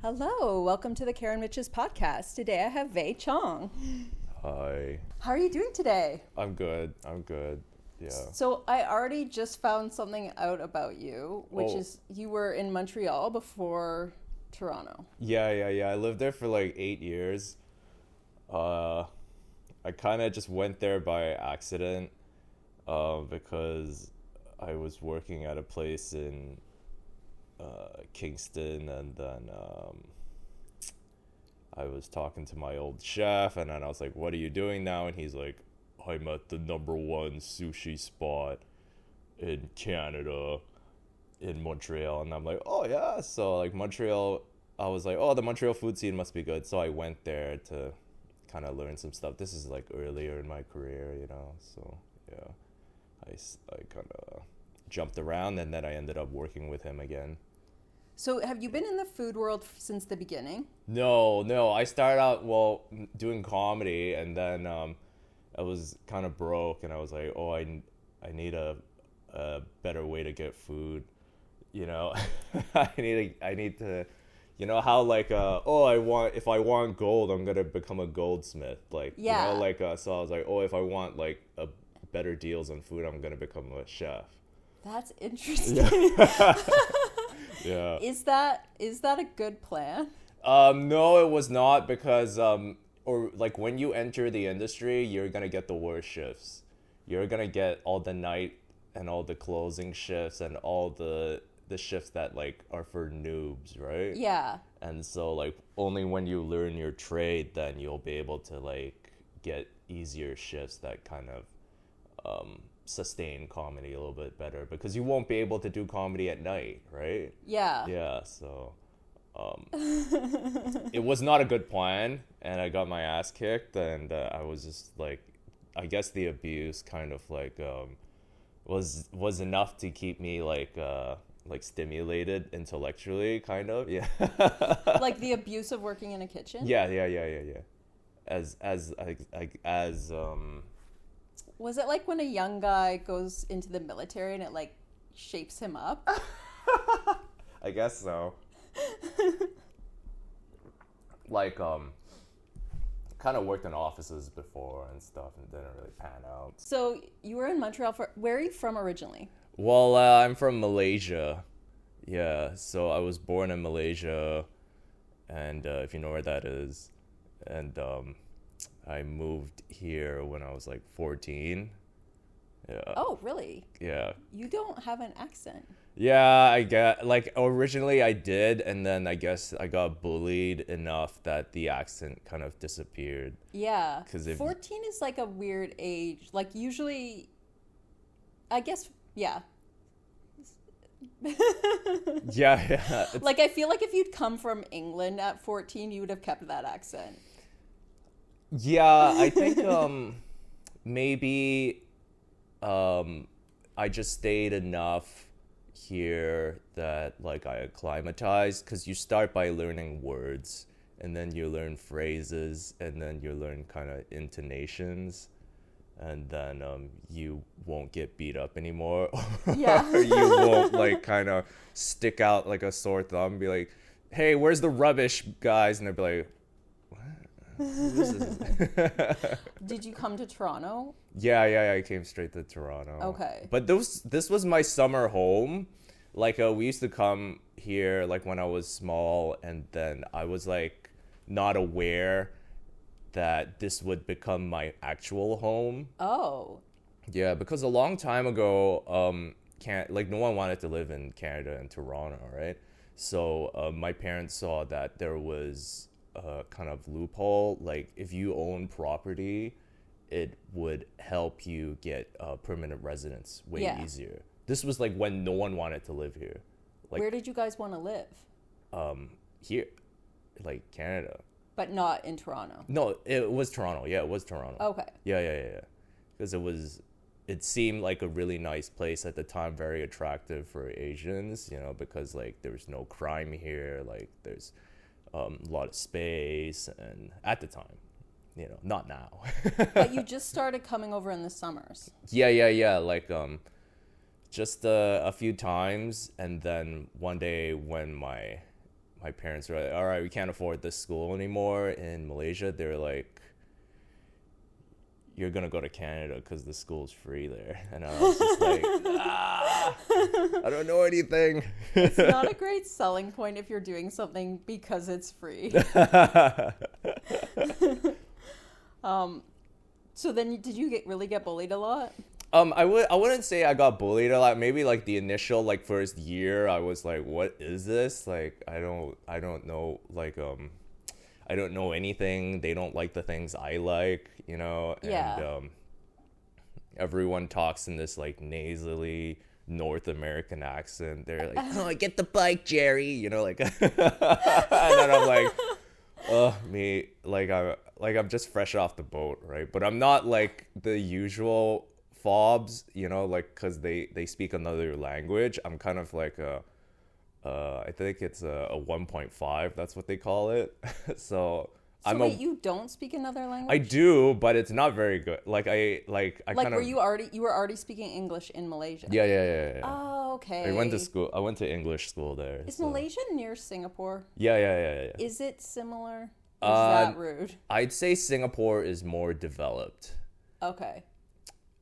Hello, welcome to the Karen Mitches podcast. Today I have Vei Chong. Hi. How are you doing today? I'm good. Yeah. So I already just found something out about you, which is you were in Montreal before Toronto. Yeah. I lived there for like 8 years. I kind of just went there by accident because I was working at a place in Kingston, and then I was talking to my old chef, and then I was like, what are you doing now? And he's like, I'm at the #1 sushi spot in Canada, in Montreal. And I'm like, oh yeah. So like Montreal, I was like, oh, the Montreal food scene must be good. So I went there to kind of learn some stuff. This is like earlier in my career, so yeah, I kind of jumped around, and then I ended up working with him again. So have you been in the food world since the beginning? No. I started out, doing comedy, and then I was kind of broke, and I was like, oh, I need a better way to get food, I need to, how like, if I want gold, I'm going to become a goldsmith. Like, yeah. So I was like, oh, if I want like a better deals on food, I'm going to become a chef. That's interesting. Yeah. Is that a good plan? No, it was not, because or like when you enter the industry, you're gonna get the worst shifts. You're gonna get all the night and all the closing shifts and all the shifts that like are for noobs, right? Yeah. And so like only when you learn your trade, then you'll be able to like get easier shifts that kind of sustain comedy a little bit better, because you won't be able to do comedy at night, right? Yeah. So it was not a good plan, and I got my ass kicked, and I was just like, I guess the abuse kind of like was enough to keep me like stimulated intellectually, kind of. Yeah. Like the abuse of working in a kitchen? Yeah. As Was it like when a young guy goes into the military and it like shapes him up? I guess so. Like kind of worked in offices before and stuff, and didn't really pan out. So you were in Montreal where are you from originally? Well, I'm from Malaysia. Yeah, so I was born in Malaysia, and if you know where that is, and I moved here when I was like 14. Yeah. Oh, really? Yeah. You don't have an accent. Yeah, I get, like, originally I did, and then I guess I got bullied enough that the accent kind of disappeared. Yeah. 'Cause 14 is like a weird age. Like usually, I guess, yeah. Yeah. Like I feel like if you'd come from England at 14, you would have kept that accent. Yeah, I think maybe I just stayed enough here that like I acclimatized, because you start by learning words, and then you learn phrases, and then you learn kind of intonations, and then you won't get beat up anymore. Yeah. Or you won't like kind of stick out like a sore thumb and be like, hey, where's the rubbish, guys? And they'd be like, Did you come to Toronto? Yeah, I came straight to Toronto. Okay. But this was my summer home. Like we used to come here like when I was small, and then I was like not aware that this would become my actual home. Oh. Yeah, because a long time ago, no one wanted to live in Canada and Toronto, right? So my parents saw that there was kind of loophole, like if you own property, it would help you get permanent residence way easier. This was like when no one wanted to live here. Like, where did you guys want to live? Here, like Canada. But not in Toronto. No, it was Toronto. Yeah, it was Toronto. Okay. Yeah. Because it seemed like a really nice place at the time, very attractive for Asians, because like there's no crime here, like there's a lot of space, and at the time, not now. But you just started coming over in the summers. Yeah. Like just a few times, and then one day when my my parents were like, all right, we can't afford this school anymore in Malaysia. They're like, you're gonna go to Canada because the school's free there. And I was just like, I don't know anything. It's not a great selling point if you're doing something because it's free. So then did you really get bullied a lot? I wouldn't say I got bullied a lot. Maybe like the initial like first year I was like, what is this? Like I don't know, like I don't know anything. They don't like the things I like, you know? Yeah. And everyone talks in this like nasally North American accent. They're like, oh, get the bike, Jerry, you know, like and then I'm like, me, like I'm just fresh off the boat, right? But I'm not like the usual fobs, you know, like because they speak another language. I'm kind of like I think it's a 1.5. That's what they call it. So wait, you don't speak another language? I do, but it's not very good. Like I kind were of. you were already speaking English in Malaysia? Yeah. Oh, okay. I went to school. I went to English school there. Is Malaysia near Singapore? Yeah. Is it similar? Or is that rude? I'd say Singapore is more developed. Okay.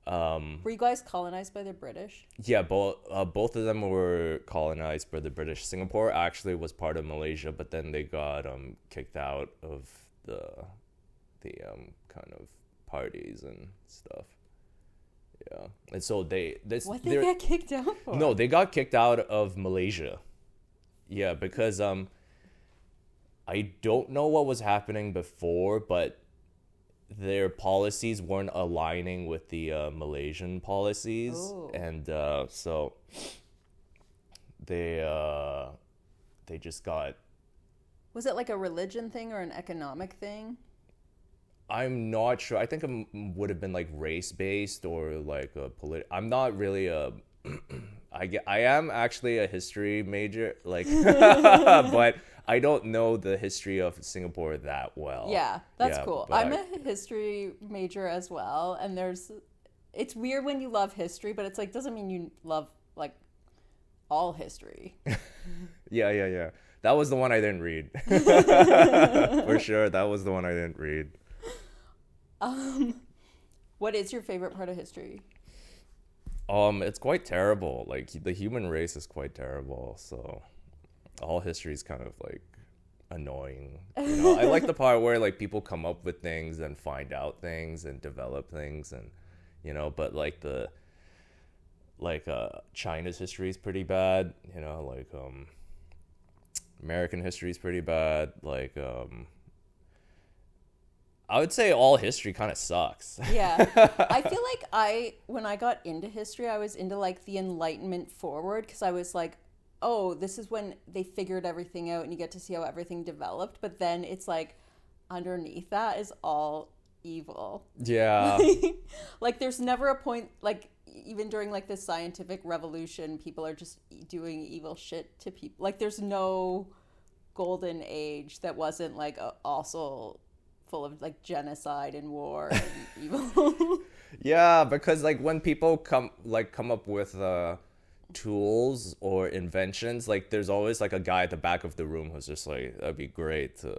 Were you guys colonized by the British? Yeah, both of them were colonized by the British. Singapore actually was part of Malaysia, but then they got kicked out of the kind of parties and stuff. Yeah, and so they get kicked out for? No, they got kicked out of Malaysia. Yeah, because I don't know what was happening before, but their policies weren't aligning with the Malaysian policies. Ooh. And so they just got. Was it like a religion thing or an economic thing? I'm not sure. I think it would have been like race-based or like a I'm not really a. I am actually a history major, like, but I don't know the history of Singapore that well. Yeah, that's cool. I'm a history major as well, and it's weird when you love history, but it's like doesn't mean you love like all history. Yeah. That was the one I didn't read. For sure, that was the one I didn't read. What is your favorite part of history? It's quite terrible. Like the human race is quite terrible. So all history is kind of like annoying. You know, I like the part where like people come up with things and find out things and develop things, and you know, but like China's history is pretty bad. You know, like American history is pretty bad. Like I would say all history kind of sucks. Yeah. I feel like when I got into history, I was into like the Enlightenment forward because I was like, oh, this is when they figured everything out and you get to see how everything developed. But then it's like underneath that is all evil. Yeah. Like there's never a point, like even during like the scientific revolution, people are just doing evil shit to people. Like there's no golden age that wasn't like also full of like genocide and war and evil. Yeah, because like when people come up with tools or inventions, like there's always like a guy at the back of the room who's just like, that'd be great to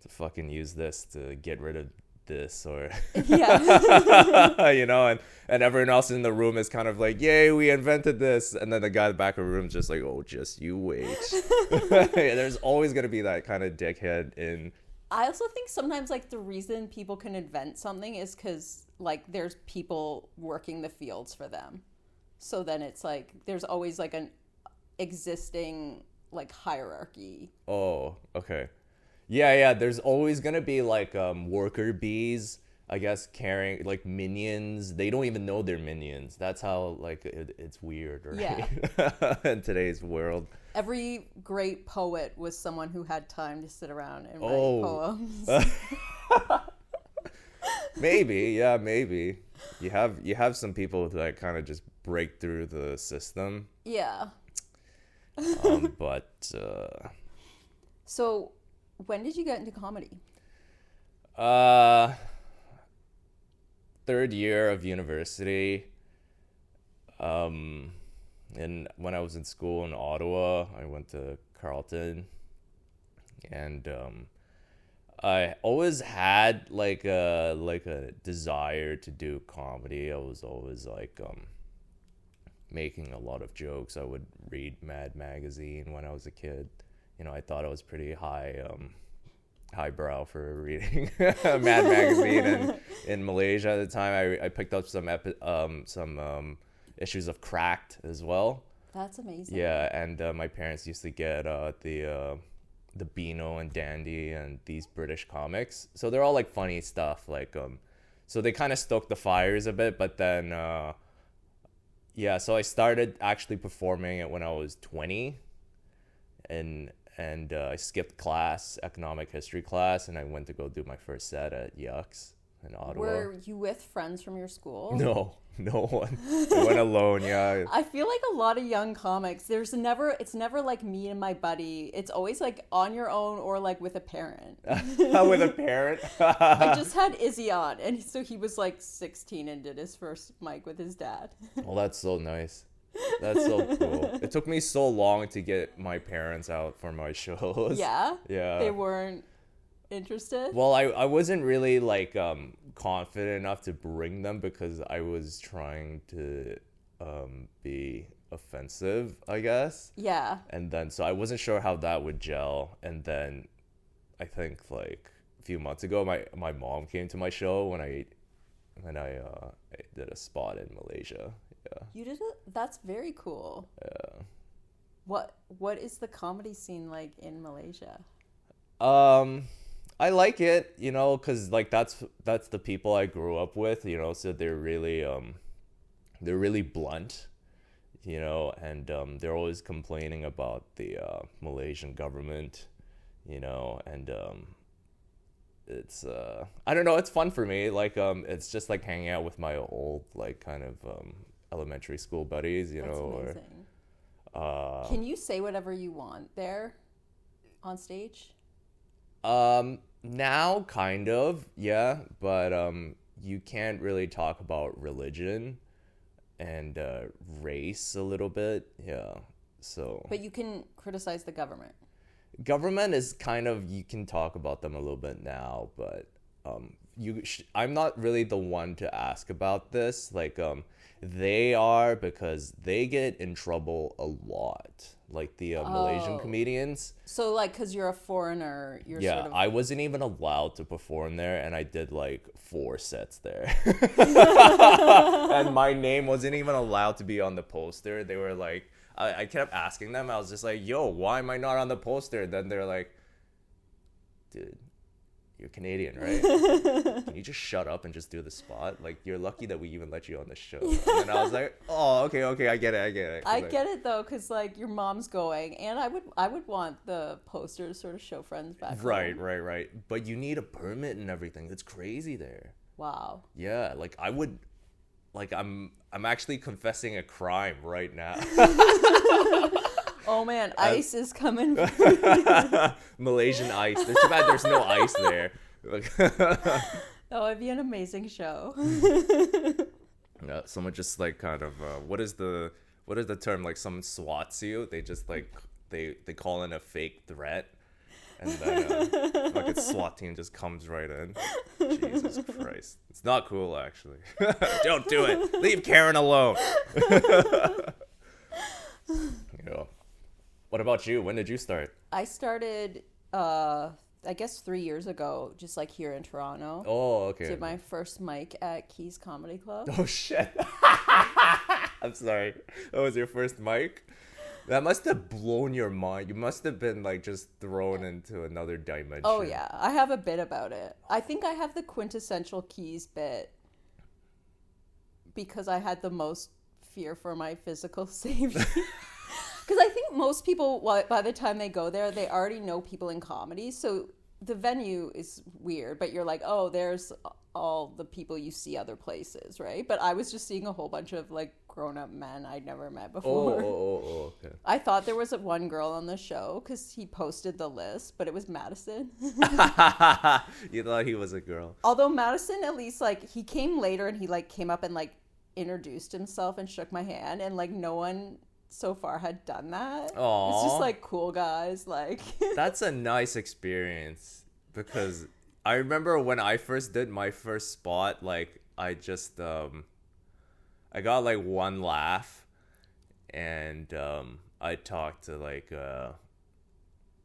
fucking use this to get rid of this, or yeah. you know, and everyone else in the room is kind of like, yay, we invented this, and then the guy at the back of the room is just like, oh, just you wait. There's always gonna be that kind of dickhead in. I also think sometimes like the reason people can invent something is because like there's people working the fields for them. So then it's like there's always like an existing like hierarchy. Oh, okay. Yeah. There's always gonna be like worker bees, I guess, carrying like minions. They don't even know they're minions. That's how like it's weird, right? Yeah. In today's world. Every great poet was someone who had time to sit around and write poems. Maybe. You have some people that kind of just break through the system. Yeah. But So, when did you get into comedy? Third year of university. And when I was in school in Ottawa, I went to Carleton And I always had like a desire to do comedy. I was always like making a lot of jokes. I would read Mad Magazine when I was a kid. I thought I was pretty highbrow for reading Mad Magazine in Malaysia at the time. I picked up some issues of Cracked as well. That's amazing. Yeah, and my parents used to get the Beano and Dandy and these British comics. So they're all like funny stuff. Like so they kind of stoked the fires a bit, but then so I started actually performing it when I was 20, and I skipped economic history class, and I went to go do my first set at Yucks in Ottawa. Were you with friends from your school? No one. I went alone. Yeah. I feel like a lot of young comics, it's never like me and my buddy. It's always like on your own or like with a parent. With a parent? I just had Izzy on, and so he was like 16 and did his first mic with his dad. Well, that's so nice. That's so cool. It took me so long to get my parents out for my shows. Yeah? Yeah. They weren't interested? Well, I wasn't really like confident enough to bring them because I was trying to be offensive, I guess. Yeah. And then so I wasn't sure how that would gel. And then I think like a few months ago my mom came to my show when I did a spot in Malaysia. Yeah. You did it? That's very cool. Yeah. What is the comedy scene like in Malaysia? I like it, because like that's the people I grew up with, so they're really blunt, and they're always complaining about the Malaysian government, and it's I don't know, it's fun for me. Like it's just like hanging out with my old like kind of elementary school buddies, That's amazing. or can you say whatever you want there on stage? Now kind of, yeah, but you can't really talk about religion and race a little bit, yeah. So But you can criticize the government. Government is kind of, you can talk about them a little bit now, but I'm not really the one to ask about this. Like they are, because they get in trouble a lot, like the Malaysian comedians. So like because you're a foreigner, you're sort of... I wasn't even allowed to perform there, and I did like 4 sets there. And my name wasn't even allowed to be on the poster. They were like, I kept asking them, I was just like, yo, why am I not on the poster? Then they're like, dude, you're Canadian, right? Can you just shut up and just do the spot? Like, you're lucky that we even let you on the show. And then I was like, oh, okay, I get it. I get it though, because like your mom's going, and I would want the poster to sort of show friends back Right. home. But you need a permit and everything. It's crazy there. Wow. Yeah, like I would, like I'm actually confessing a crime right now. Oh man, ICE is coming. Malaysian ice. It's too bad there's no ice there. Oh, it'd be an amazing show. Yeah, someone just like kind of what is the term? Like someone swats you. They just like they call in a fake threat, and then like a SWAT team just comes right in. Jesus Christ, it's not cool actually. Don't do it. Leave Karen alone. What about you? When did you start? I started, I guess 3 years ago, just like here in Toronto. Oh, okay. Did my first mic at Keys Comedy Club. Oh, shit. I'm sorry. That was your first mic? That must have blown your mind. You must have been like just thrown into another dimension. Oh, yeah. I have a bit about it. I think I have the quintessential Keys bit because I had the most fear for my physical safety. Because I think most people, by the time they go there, they already know people in comedy. So the venue is weird, but you're like, oh, there's all the people you see other places, right? But I was just seeing a whole bunch of like grown-up men I'd never met before. Oh, okay. I thought there was one girl on the show because he posted the list, but it was Madison. You thought he was a girl. Although Madison, at least, like, he came later and he like came up and like introduced himself and shook my hand, and like no one so far had done that. Aww. It's just like cool guys, like. That's a nice experience, because I remember when I first did my first spot, like I just I got like one laugh, and I talked to like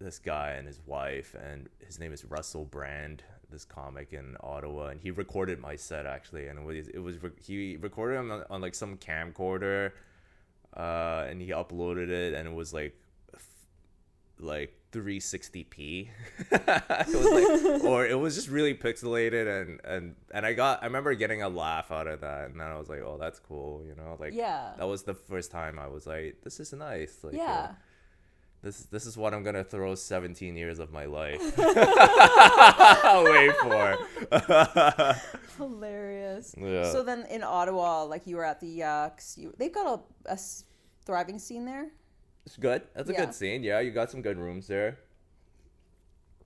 this guy and his wife, and his name is Russell Brand, this comic in Ottawa, and he recorded my set actually, and he recorded him on like some camcorder, and he uploaded it, and it was like 360p. It was like, or it was just really pixelated, and I remember getting a laugh out of that, and then I was like, oh, that's cool, you know, like that was the first time I was like, this is nice, like this is what I'm gonna throw 17 years of my life away for. Hilarious. Yeah. So then in Ottawa, like you were at the Yucks, they've got a thriving scene there. It's good. That's a good scene. Yeah, you got some good rooms there.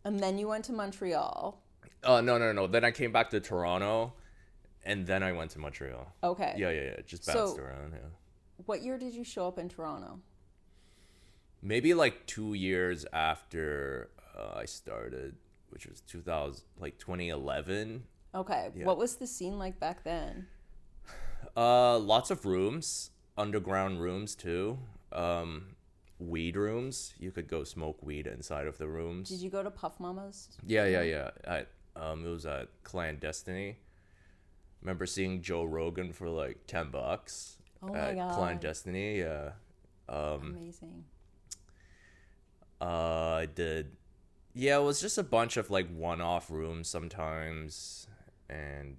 And then you went to Montreal. Oh, no. Then I came back to Toronto, and then I went to Montreal. Okay. Yeah. Just bounced around, yeah. What year did you show up in Toronto? Maybe like 2 years after I started, which was 2011. Okay. Yeah. What was the scene like back then? Lots of rooms, underground rooms too. Weed rooms. You could go smoke weed inside of the rooms. Did you go to Puff Mama's? Yeah. It was at Clandestiny. Remember seeing Joe Rogan for like $10 at Clandestiny. Yeah. Amazing. I did. Yeah, it was just a bunch of like one-off rooms sometimes, and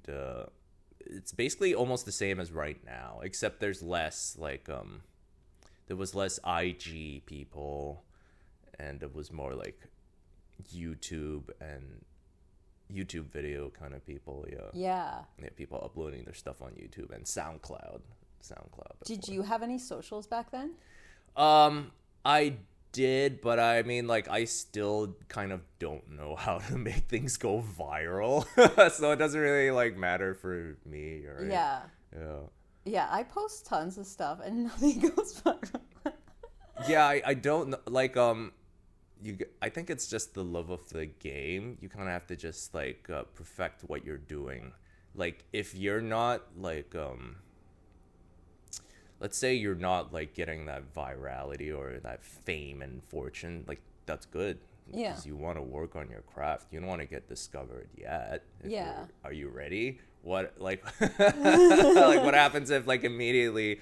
it's basically almost the same as right now, except there's less like there was less IG people, and it was more like YouTube video kind of people. Yeah, people uploading their stuff on YouTube and SoundCloud. Did you have any socials back then? I did, but I mean, like, I still kind of don't know how to make things go viral. So it doesn't really like matter for me, right? Yeah, I post tons of stuff and nothing goes viral. Yeah, I don't know, like, I think it's just the love of the game. You kind of have to just like perfect what you're doing. Like, if you're not like let's say you're not like getting that virality or that fame and fortune, like that's good. Yeah. Because you want to work on your craft. You don't want to get discovered yet. Are you ready? What like like what happens if like immediately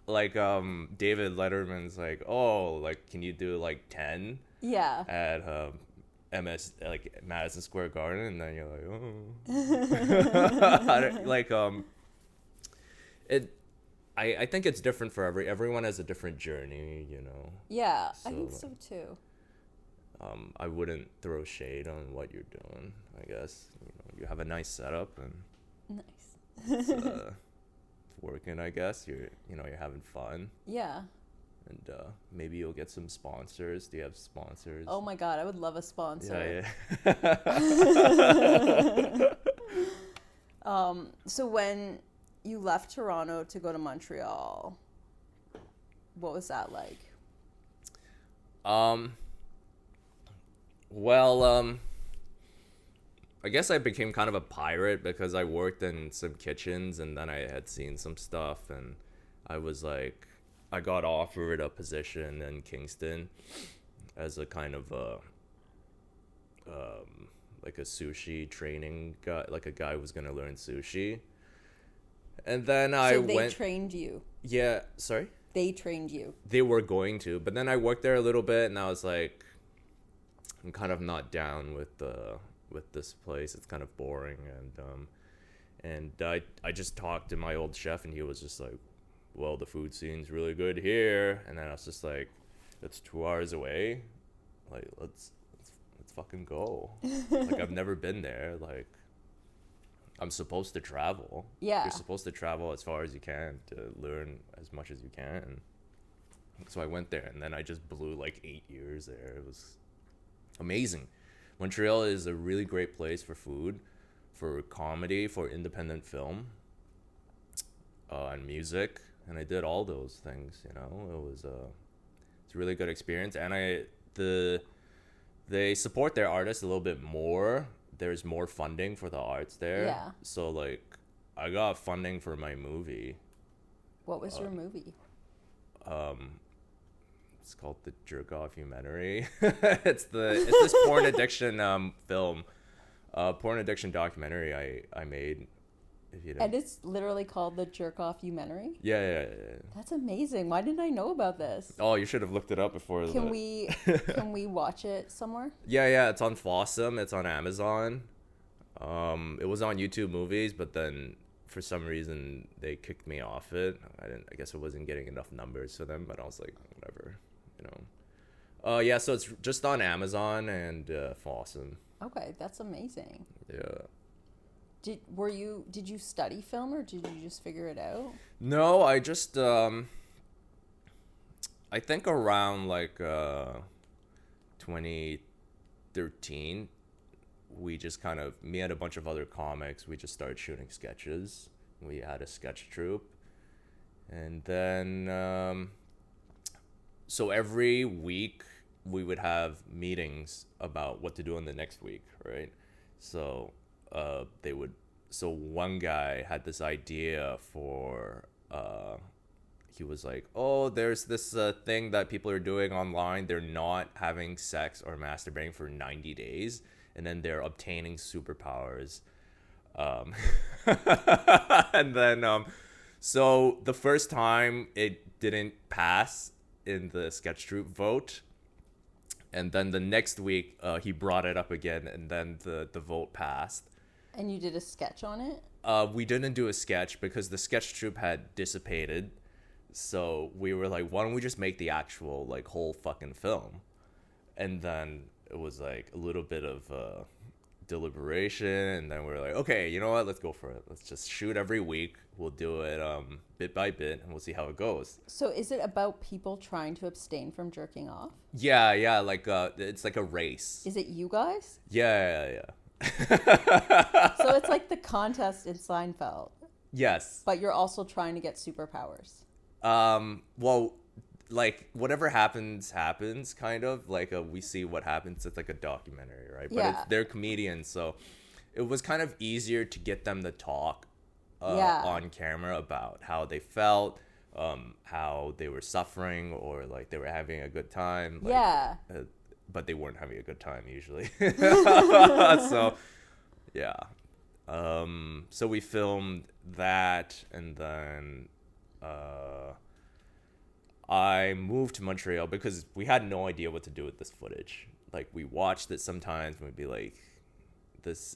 like David Letterman's like, oh, like can you do like 10? Yeah. At like Madison Square Garden, and then you're like, oh. Like I think it's different for everyone has a different journey, you know. Yeah, so, I think so too. I wouldn't throw shade on what you're doing. I guess you have a nice setup and nice. It's working. I guess you're having fun. Yeah. And maybe you'll get some sponsors. Do you have sponsors? Oh my God, I would love a sponsor. Yeah. So when you left Toronto to go to Montreal, what was that like? Well, I guess I became kind of a pirate because I worked in some kitchens, and then I had seen some stuff, and I was like, I got offered a position in Kingston as a kind of like a sushi training guy, like a guy who was going to learn sushi. And then they trained you? Yeah, sorry? They trained you? They were going to, but then I worked there a little bit, and I was like, I'm kind of not down with this place. It's kind of boring, and I just talked to my old chef, and he was just like, well, the food scene's really good here. And then I was just like, it's 2 hours away. Like, let's fucking go. Like, I've never been there. Like, I'm supposed to travel. Yeah. You're supposed to travel as far as you can to learn as much as you can. So I went there, and then I just blew like 8 years there. It was amazing. Montreal is a really great place for food, for comedy, for independent film, and music. and I did all those things. You know, it's a really good experience, and they support their artists a little bit more. There's more funding for the arts there. Yeah. So like, I got funding for my movie. What was your movie? It's called the Jerkoffumentary. It's this porn addiction film, porn addiction documentary I made. If you know. And it's literally called the Jerkoffumentary? Yeah. That's amazing. Why didn't I know about this? Oh, you should have looked it up before. Can we watch it somewhere? Yeah. It's on Fossum. It's on Amazon. It was on YouTube Movies, but then for some reason they kicked me off it. I guess it wasn't getting enough numbers for them, but I was like, whatever, you know. Yeah, so it's just on Amazon and Fossum. Okay, that's amazing. Yeah. Did you study film, or did you just figure it out? No, I just I think around like 2013, we just kind of, me and a bunch of other comics, we just started shooting sketches. We had a sketch troupe, and then so every week we would have meetings about what to do in the next week, right? So so one guy had this idea for he was like, oh, there's this thing that people are doing online. They're not having sex or masturbating for 90 days, and then they're obtaining superpowers. And then so the first time it didn't pass in the sketch troupe vote, and then the next week he brought it up again, and then the vote passed. And you did a sketch on it? We didn't do a sketch because the sketch troupe had dissipated. So we were like, why don't we just make the actual like whole fucking film? And then it was like a little bit of deliberation, and then we were like, okay, you know what? Let's go for it. Let's just shoot every week. We'll do it bit by bit, and we'll see how it goes. So is it about people trying to abstain from jerking off? Yeah, like it's like a race. Is it you guys? Yeah. So it's like the contest in Seinfeld. Yes. But you're also trying to get superpowers. Well, like whatever happens, kind of like we see what happens. It's like a documentary, right? But they're comedians, so it was kind of easier to get them to talk on camera about how they felt, how they were suffering, or like they were having a good time. Like, but they weren't having a good time usually. So, yeah. So we filmed that, and then I moved to Montreal because we had no idea what to do with this footage. Like, we watched it sometimes and we'd be like, this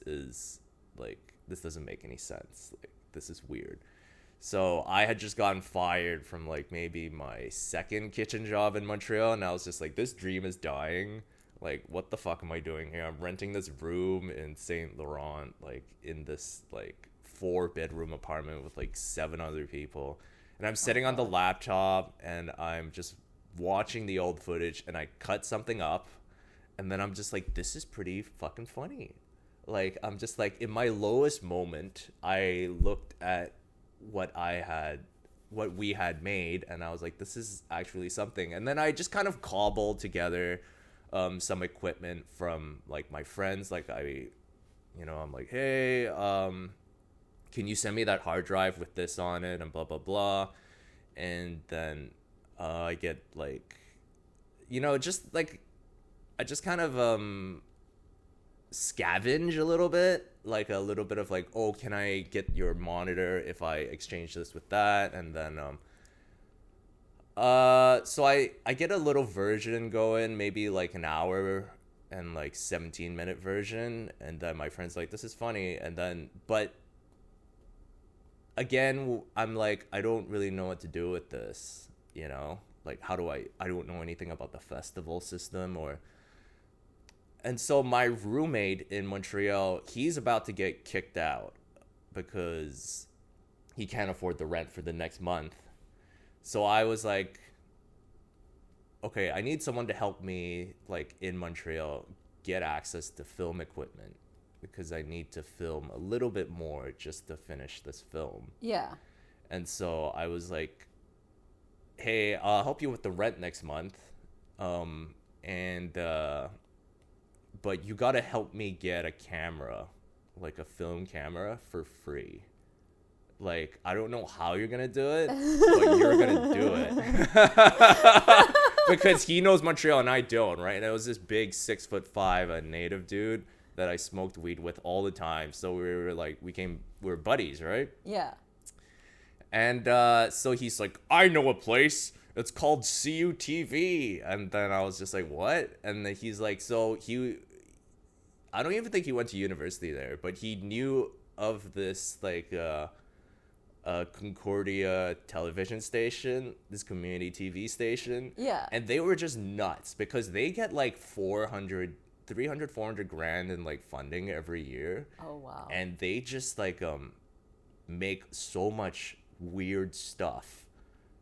doesn't make any sense. Like, this is weird. So I had just gotten fired from like maybe my second kitchen job in Montreal, and I was just like, this dream is dying. Like, what the fuck am I doing here? I'm renting this room in Saint Laurent, like in this like 4-bedroom apartment with like 7 other people, and I'm sitting on the laptop and I'm just watching the old footage, and I cut something up, and then I'm just like, this is pretty fucking funny. Like, I'm just like, in my lowest moment, I looked at what we had made, and I was like, this is actually something. And then I just kind of cobbled together some equipment from like my friends. Like, I'm like, hey, can you send me that hard drive with this on it, and blah blah blah. And then I get like, just like, I just kind of scavenge a little bit, like a little bit of like, oh, can I get your monitor if I exchange this with that? And then so I get a little version going, maybe like an hour and like 17-minute version, and then my friend's like, this is funny. And then, but again, I'm like, I don't really know what to do with this, like, how do I don't know anything about the festival system. And so my roommate in Montreal, he's about to get kicked out because he can't afford the rent for the next month. So I was like, okay, I need someone to help me, like, in Montreal, get access to film equipment, because I need to film a little bit more just to finish this film. Yeah. And so I was like, hey, I'll help you with the rent next month, and but you gotta help me get a camera, like a film camera, for free. Like, I don't know how you're gonna do it, but you're gonna do it. Because he knows Montreal and I don't, right? And it was this big 6'5" a native dude that I smoked weed with all the time. So we were like, we were buddies, right? Yeah. And so he's like, I know a place. It's called CUTV. And then I was just like, what? And then he's like, I don't even think he went to university there, but he knew of this, like, Concordia television station, this community TV station. Yeah. And they were just nuts because they get like 400 grand in like funding every year. Oh, wow. And they just like make so much weird stuff,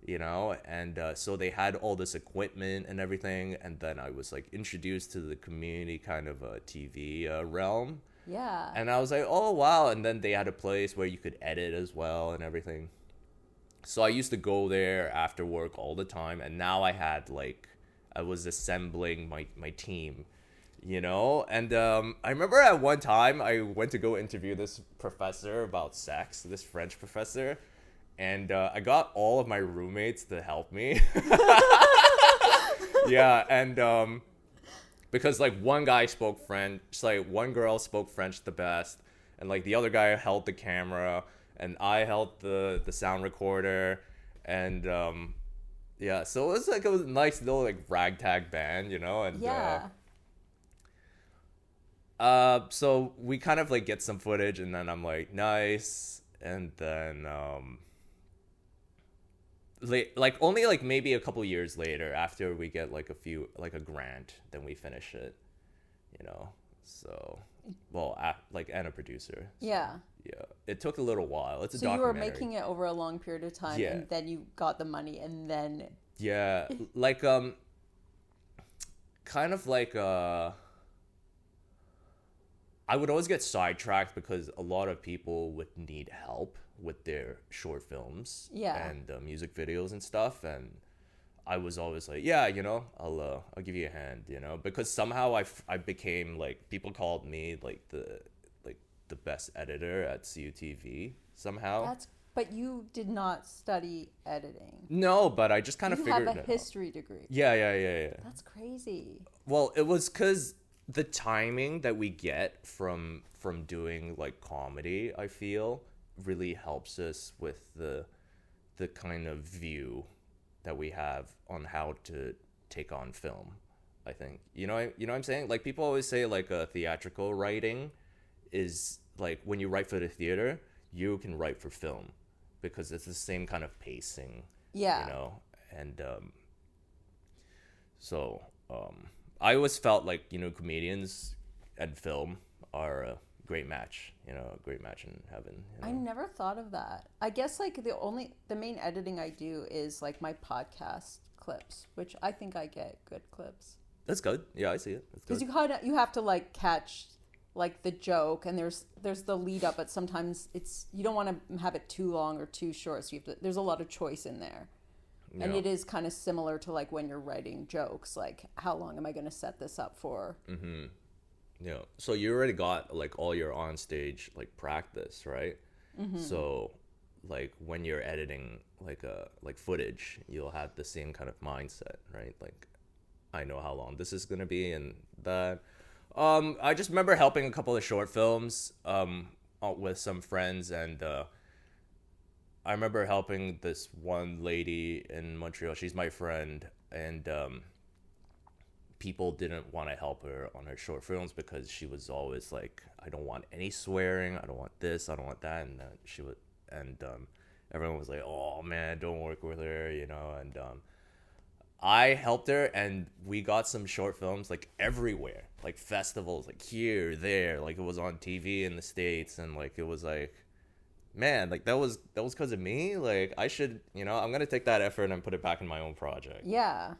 you know? And so they had all this equipment and everything, and then I was like introduced to the community kind of TV realm. Yeah. And I was like, oh, wow. And then they had a place where you could edit as well and everything. So I used to go there after work all the time. And now I was assembling my team, you know? And I remember at one time I went to go interview this professor about sex, this French professor. And I got all of my roommates to help me. Yeah, and because like one guy spoke French, like one girl spoke French the best, and like the other guy held the camera, and I held the sound recorder, and yeah, so it was a nice little like ragtag band, you know, and yeah. So we kind of like get some footage, and then I'm like, nice, and then like only like maybe a couple years later, after we get like a grant, then we finish it, you know. So, well, and a producer. So, yeah. It took a little while. It's a So you documentary. were making it over a long period of time, Yeah. and then you got the money, and then Yeah, like kind of like I would always get sidetracked because a lot of people would need help with their short films, Yeah. and music videos and stuff, and I was always like, yeah, you know, I'll give you a hand, you know, because somehow I became like, people called me like the best editor at CUTV somehow. But you did not study editing. No, but I just kind of figured it out. You have a history degree. Yeah. That's crazy. Well, it was because the timing that we get from doing like comedy, I feel, really helps us with the kind of view that we have on how to take on film. I think you know what I'm saying. Like, people always say like theatrical writing is like, when you write for the theater, you can write for film because it's the same kind of pacing. Yeah. You know, and so I always felt like, you know, comedians and film are a great match, you know, a great match in heaven. You know? I never thought of that. I guess like the main editing I do is like my podcast clips, which I think I get good clips. That's good. Yeah, I see it. That's good. Because you have to like catch like the joke, and there's the lead up, but sometimes you don't want to have it too long or too short, so there's a lot of choice in there. Yeah. And it is kind of similar to like when you're writing jokes, like how long am I going to set this up for? Mm-hmm. Yeah. So you already got like all your on stage like practice, right? Mm-hmm. So like when you're editing like footage, you'll have the same kind of mindset, right? Like, I know how long this is gonna be, and that. I just remember helping a couple of short films with some friends, and I remember helping this one lady in Montreal. She's my friend, and people didn't want to help her on her short films because she was always like, I don't want any swearing, I don't want this, I don't want that, and everyone was like, oh man, don't work with her, you know. And I helped her, and we got some short films like everywhere, like festivals, like here, there, like it was on TV in the States, and like it was like, man, like that was because of me. Like, I should, you know, I'm gonna take that effort and put it back in my own project. Yeah.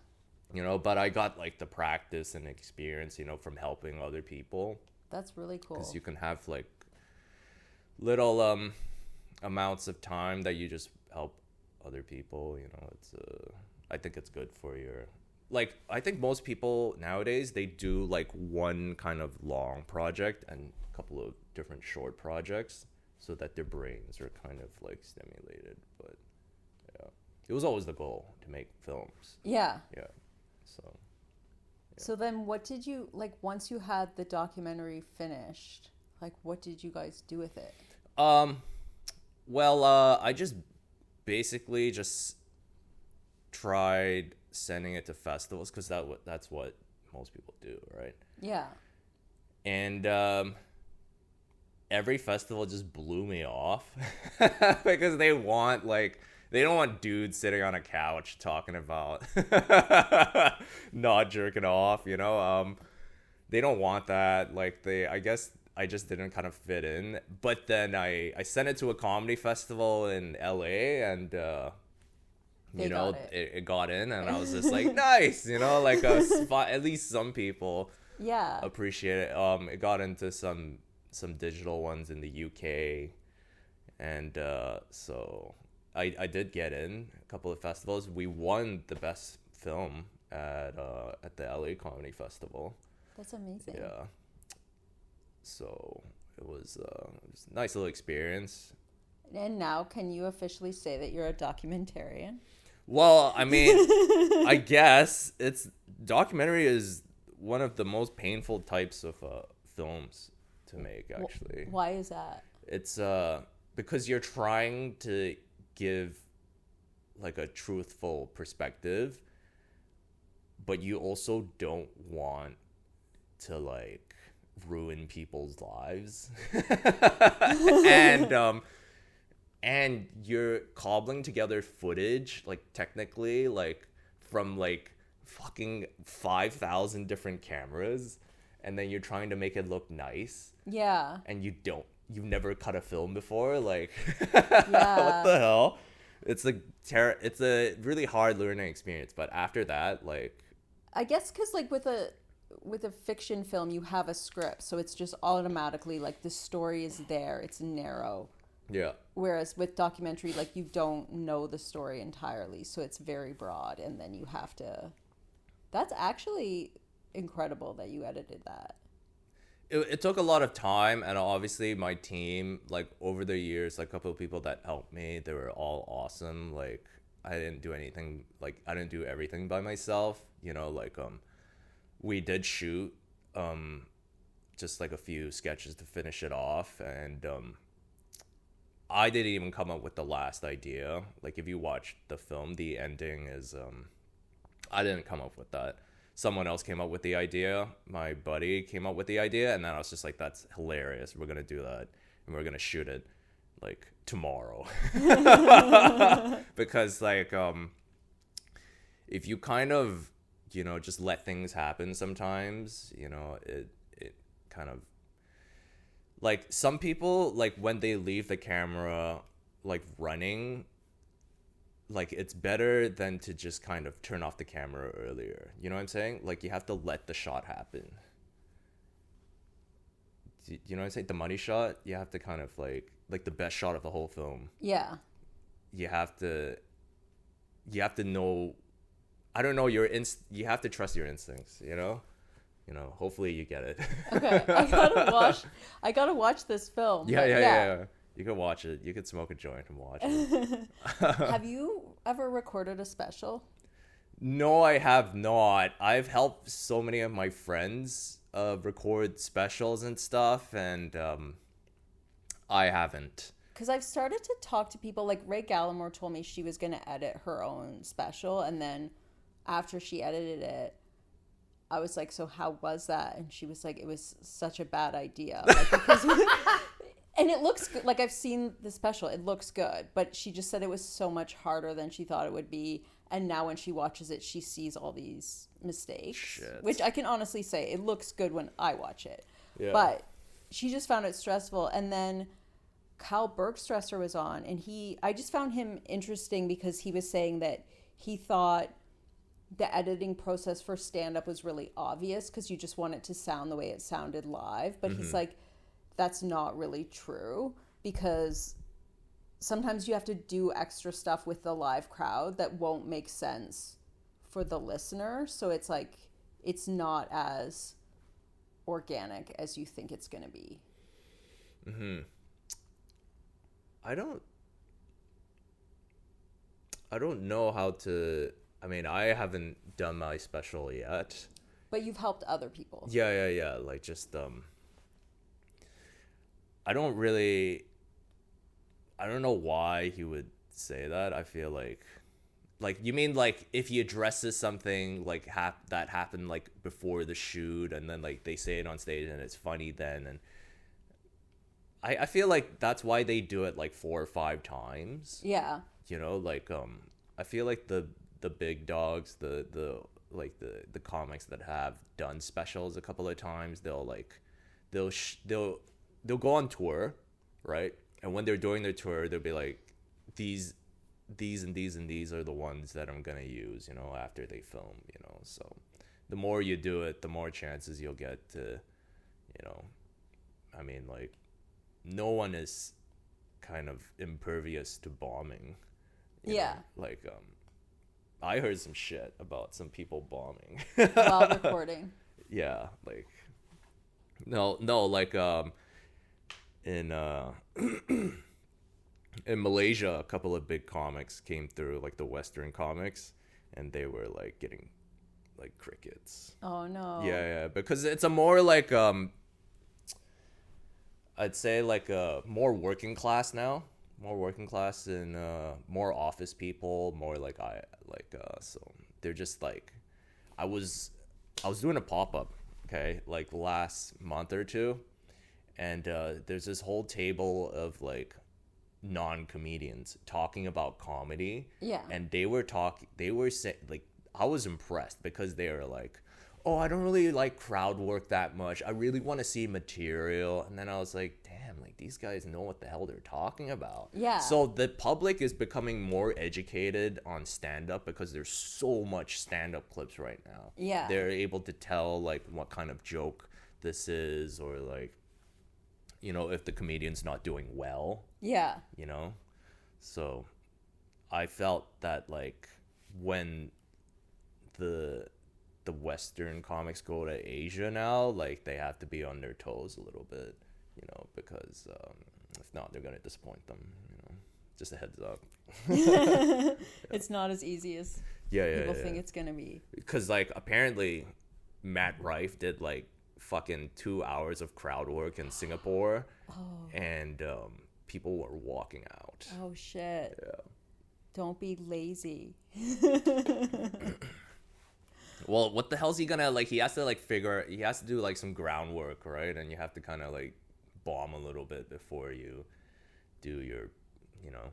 You know, but I got like the practice and experience, you know, from helping other people. That's really cool. Because you can have like little amounts of time that you just help other people, you know. I think it's good for your, like, I think most people nowadays, they do like one kind of long project and a couple of different short projects so that their brains are kind of like stimulated. But yeah, it was always the goal to make films. Yeah. Yeah. So. Yeah. So then what did you, like, once you had the documentary finished, like, what did you guys do with it? Well, I just basically just tried sending it to festivals because that's what most people do, right? Yeah. And every festival just blew me off because they don't want dudes sitting on a couch talking about not jerking off, you know? They don't want that. Like, I guess I just didn't kind of fit in. But then I sent it to a comedy festival in LA, and you know, it got in, and I was just like, nice, you know, like a spot. At least some people appreciate it. It got into some digital ones in the UK, and so I did get in a couple of festivals. We won the best film at the LA Comedy Festival. That's amazing. Yeah. So it was a nice little experience. And now, can you officially say that you're a documentarian? Well, I mean, I guess documentary is one of the most painful types of films to make, actually. Why is that? It's because you're trying to give like a truthful perspective, but you also don't want to like ruin people's lives. And you're cobbling together footage, like technically, like from like fucking 5,000 different cameras, and then you're trying to make it look nice. Yeah. And you've never cut a film before, like yeah. What the hell? It's it's a really hard learning experience, but after that, like, I guess because like with a fiction film, you have a script, so it's just automatically like the story is there, it's narrow. Yeah. Whereas with documentary, like, you don't know the story entirely, so it's very broad, and then you have to. That's actually incredible that you edited that. It took a lot of time, and obviously my team, like, over the years, like, a couple of people that helped me, they were all awesome. Like, I didn't do everything by myself, you know, like, we did shoot just like a few sketches to finish it off, and I didn't even come up with the last idea. Like, if you watch the film, the ending is I didn't come up with that. Someone else came up with the idea. My buddy came up with the idea, and then I was just like, that's hilarious. We're gonna do that, and we're gonna shoot it like tomorrow. Because like if you kind of, you know, just let things happen sometimes, you know, it kind of, like, some people, like, when they leave the camera like running, like, it's better than to just kind of turn off the camera earlier. You know what I'm saying? Like, you have to let the shot happen. Do you know what I'm saying? The money shot, you have to kind of like the best shot of the whole film. Yeah. You have to know, I don't know, you have to trust your instincts, you know? You know, hopefully you get it. Okay, I gotta watch this film. Yeah. You could watch it. You could smoke a joint and watch it. Have you ever recorded a special? No, I have not. I've helped so many of my friends record specials and stuff, and I haven't. Because I've started to talk to people, like Ray Gallimore told me she was going to edit her own special, and then after she edited it, I was like, so how was that? And she was like, it was such a bad idea. Like, because and it looks good. Like, I've seen the special. It looks good. But she just said it was so much harder than she thought it would be. And now when she watches it, she sees all these mistakes. Shit. Which I can honestly say, it looks good when I watch it. Yeah. But she just found it stressful. And then Kyle Bergstresser was on. And I just found him interesting because he was saying that he thought the editing process for stand-up was really obvious because you just want it to sound the way it sounded live. But he's like, that's not really true because sometimes you have to do extra stuff with the live crowd that won't make sense for the listener. So it's like, it's not as organic as you think it's going to be. Mm-hmm. I don't know how to, I mean, I haven't done my special yet. But you've helped other people. Yeah. Like, just, I don't know why he would say that. I feel like, you mean, like, if he addresses something, like, that happened, like, before the shoot, and then, like, they say it on stage, and it's funny then, and I feel like that's why they do it, like, 4 or 5 times. Yeah. You know, like, I feel like the big dogs, the comics that have done specials a couple of times, they'll go on tour, right? And when they're doing their tour, they'll be like, these and these are the ones that I'm gonna use, you know, after they film, you know. So the more you do it, the more chances you'll get to, you know, I mean, like, no one is kind of impervious to bombing. You know? Like, I heard some shit about some people bombing while recording. Yeah, like, no, like, in in Malaysia, a couple of big comics came through, like the Western comics, and they were like getting like crickets. Oh no. Yeah, because it's a more like I'd say like more working class now, and more office people, more like so they're just like, I was doing a pop-up, okay, like last month or two, and there's this whole table of like non-comedians talking about comedy. Yeah. And they were saying, like, I was impressed because they were like, oh, I don't really like crowd work that much, I really want to see material. And then I was like, damn, like, these guys know what the hell they're talking about. Yeah. So the public is becoming more educated on stand-up because there's so much stand-up clips right now. Yeah. They're able to tell like what kind of joke this is, or like, you know, if the comedian's not doing well. Yeah. You know? So I felt that, like, when the Western comics go to Asia now, like, they have to be on their toes a little bit, you know, because if not, they're gonna disappoint them, you know. Just a heads up. It's not as easy as people think it's gonna be. Because, like, apparently Matt Rife did like fucking 2 hours of crowd work in Singapore. And people were walking out. Oh shit. Yeah. Don't be lazy. Well, what the hell's he gonna, like, he has to do like some groundwork, right? And you have to kind of like bomb a little bit before you do your, you know,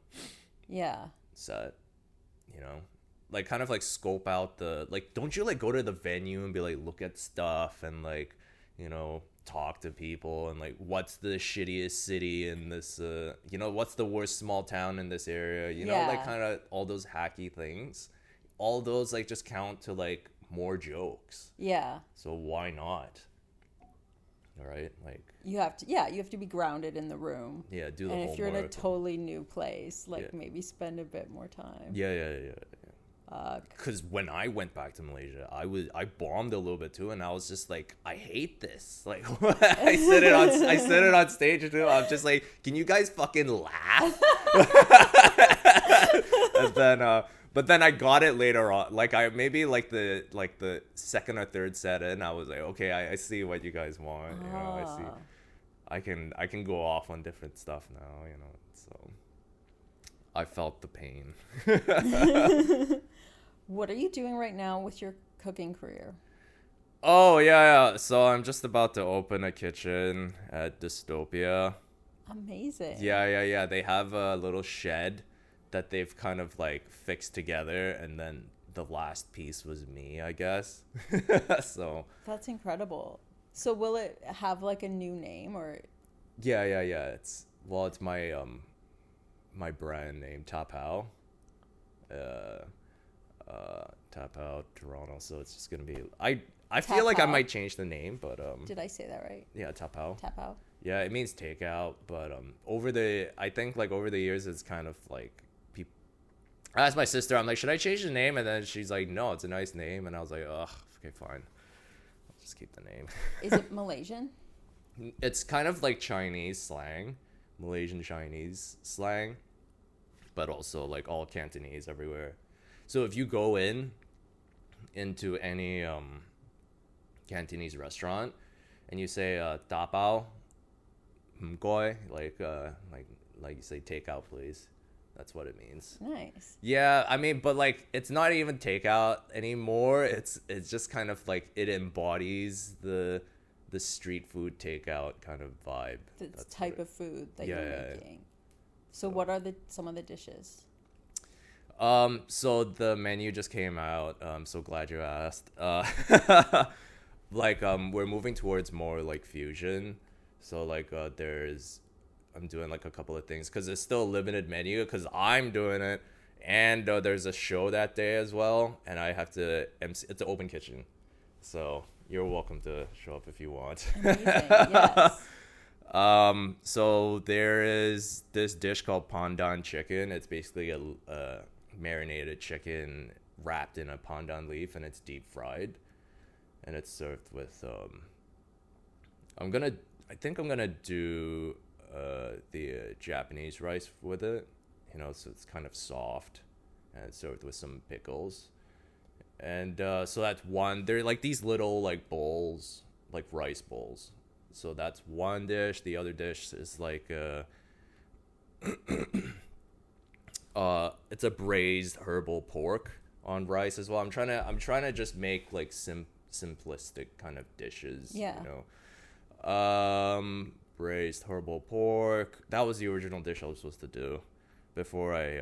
set, you know, like, kind of like scope out the, like, don't you like go to the venue and be like, look at stuff and, like, you know, talk to people and like, what's the shittiest city in this, you know, what's the worst small town in this area, you know, like, kind of all those hacky things, all those like just count to like more jokes. Yeah. So why not? All right, like, you have to be grounded in the room. Yeah, do the homework. And if you're in a totally new place, like, maybe spend a bit more time. Yeah. Because when I went back to Malaysia, I bombed a little bit too, and I was just like, I hate this. Like, I said it on stage too. I'm just like, can you guys fucking laugh? And then, but then I got it later on. Like, I maybe like the second or third set in, I was like, okay, I see what you guys want. You know, I see. I can go off on different stuff now. You know, so I felt the pain. What are you doing right now with your cooking career? Oh, yeah. So I'm just about to open a kitchen at Dystopia. Amazing. Yeah. They have a little shed that they've kind of like fixed together, and then the last piece was me, I guess. So that's incredible. So will it have like a new name, or? Yeah. It's my my brand name, Tapow. Tapow Toronto. So it's just gonna be, I feel like I might change the name, but did I say that right? Yeah, Tapow. Tapow. Yeah, it means takeout, but over the years it's kind of like I asked my sister, I'm like, should I change the name? And then she's like, no, it's a nice name. And I was like, ugh, okay, fine. I'll just keep the name. Is it Malaysian? It's kind of like Chinese slang, Malaysian Chinese slang, but also like all Cantonese everywhere. So if you go into any Cantonese restaurant and you say Tapow Toronto, like you say takeout please. That's what it means. Nice. Yeah, I mean, but like it's not even takeout anymore. It's just kind of like it embodies the street food takeout kind of vibe. The type of food that you're making. Yeah. So what are some of the dishes? So the menu just came out. I'm so glad you asked. We're moving towards more like fusion. So I'm doing like a couple of things because it's still a limited menu because I'm doing it, and there's a show that day as well, and I have to MC. It's an open kitchen, so you're welcome to show up if you want. Amazing. Yes. So there is this dish called pandan chicken. It's basically a marinated chicken wrapped in a pandan leaf, and it's deep fried, and it's served with I think I'm gonna do the Japanese rice with it, so it's kind of soft, and it's served with some pickles. And so that's one. They're like these little like bowls, like rice bowls. So that's one dish. The other dish is like it's a braised herbal pork on rice as well. I'm trying to just make like simplistic kind of dishes. Yeah. Braised herbal pork. That was the original dish I was supposed to do before I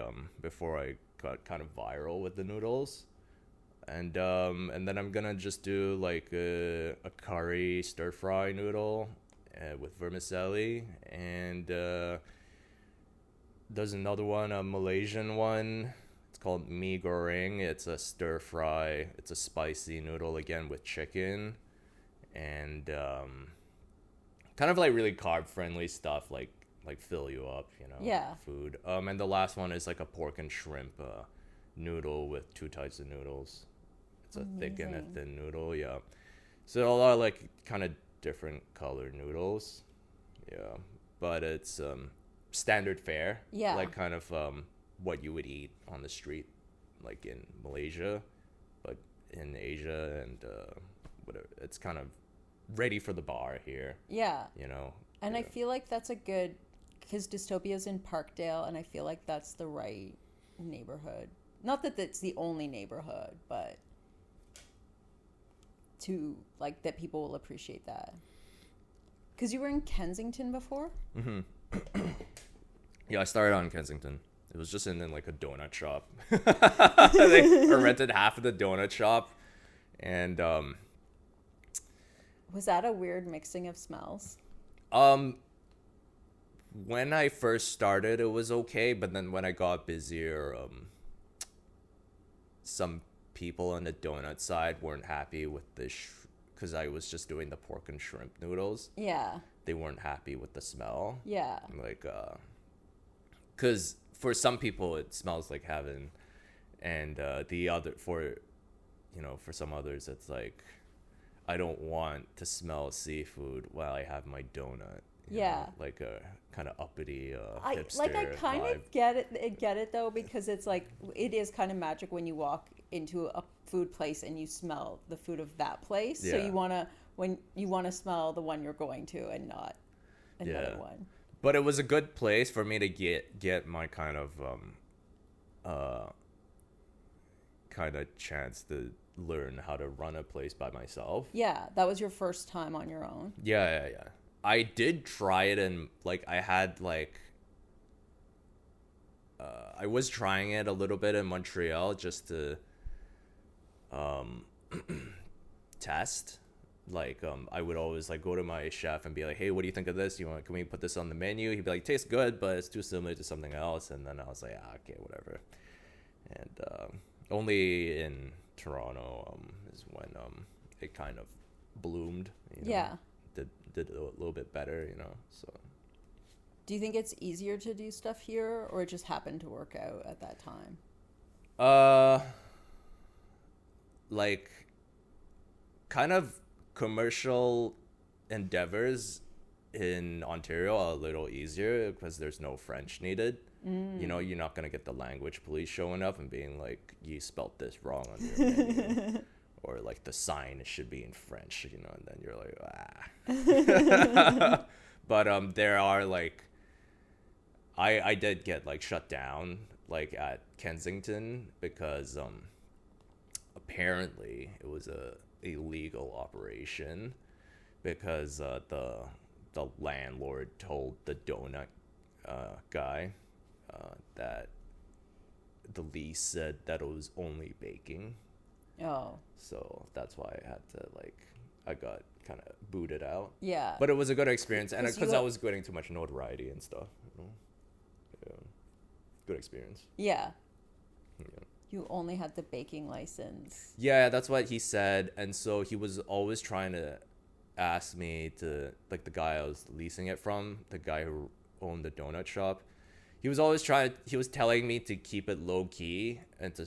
got kind of viral with the noodles. And then I'm gonna just do like a curry stir fry noodle with vermicelli, and there's another one, a Malaysian one. It's called mee goreng. It's a stir fry. It's a spicy noodle again with chicken, and kind of like really carb friendly stuff, like fill you up, Yeah. food. And the last one is like a pork and shrimp noodle with two types of noodles. It's a thick and a thin noodle, yeah. So a lot of like kind of different colored noodles, yeah. But it's standard fare, Yeah. like kind of what you would eat on the street, like in Malaysia, but in Asia and whatever. It's kind of ready for the bar here. Yeah. And yeah. I feel like that's a good, because Dystopia's in Parkdale, and I feel like that's the right neighborhood. Not that it's the only neighborhood, but to like that people will appreciate that. Because you were in Kensington before? Mm-hmm. Yeah, I started on Kensington. It was just in like a donut shop. I rented half of the donut shop, and was that a weird mixing of smells? When I first started, it was okay, but then when I got busier, some people on the donut side weren't happy with because I was just doing the pork and shrimp noodles. Yeah. They weren't happy with the smell. Yeah. Like, because for some people it smells like heaven, and for some others it's like, I don't want to smell seafood while I have my donut. Yeah. Like a kind of uppity hipster I kind vibe. of get it though, because it's like it is kind of magic when you walk into a food place and you smell the food of that place. Yeah. So you want to smell the one you're going to and not another one. But it was a good place for me to get my kind of chance to learn how to run a place by myself. Yeah, that was your first time on your own. Yeah. I did try it, and like I had like I was trying it a little bit in Montreal just to test. Like I would always like go to my chef and be like, hey, what do you think of this? Can we put this on the menu? He'd be like, tastes good, but it's too similar to something else. And then I was like, okay, whatever. And only in Toronto is when it kind of bloomed. Yeah. Did a little bit better, so. Do you think it's easier to do stuff here, or it just happened to work out at that time? Uh, like kind of commercial endeavors in Ontario are a little easier because there's no French needed. You know, you're not gonna get the language police showing up and being like, you spelt this wrong on your menu. Or like the sign should be in French, you know, and then you're like, ah. But there are like, I did get like shut down like at Kensington because apparently it was a illegal operation because the landlord told the donut guy that the lease said that it was only baking. Oh. So that's why I had to I got kind of booted out. Yeah. But it was a good experience, and because you- I was getting too much notoriety and stuff. You know? Yeah. Good experience. Yeah. Yeah. You only had the baking license. Yeah, that's what he said, and so he was always trying to ask me to, like, the guy I was leasing it from, the guy who owned the donut shop. He was telling me to keep it low key and to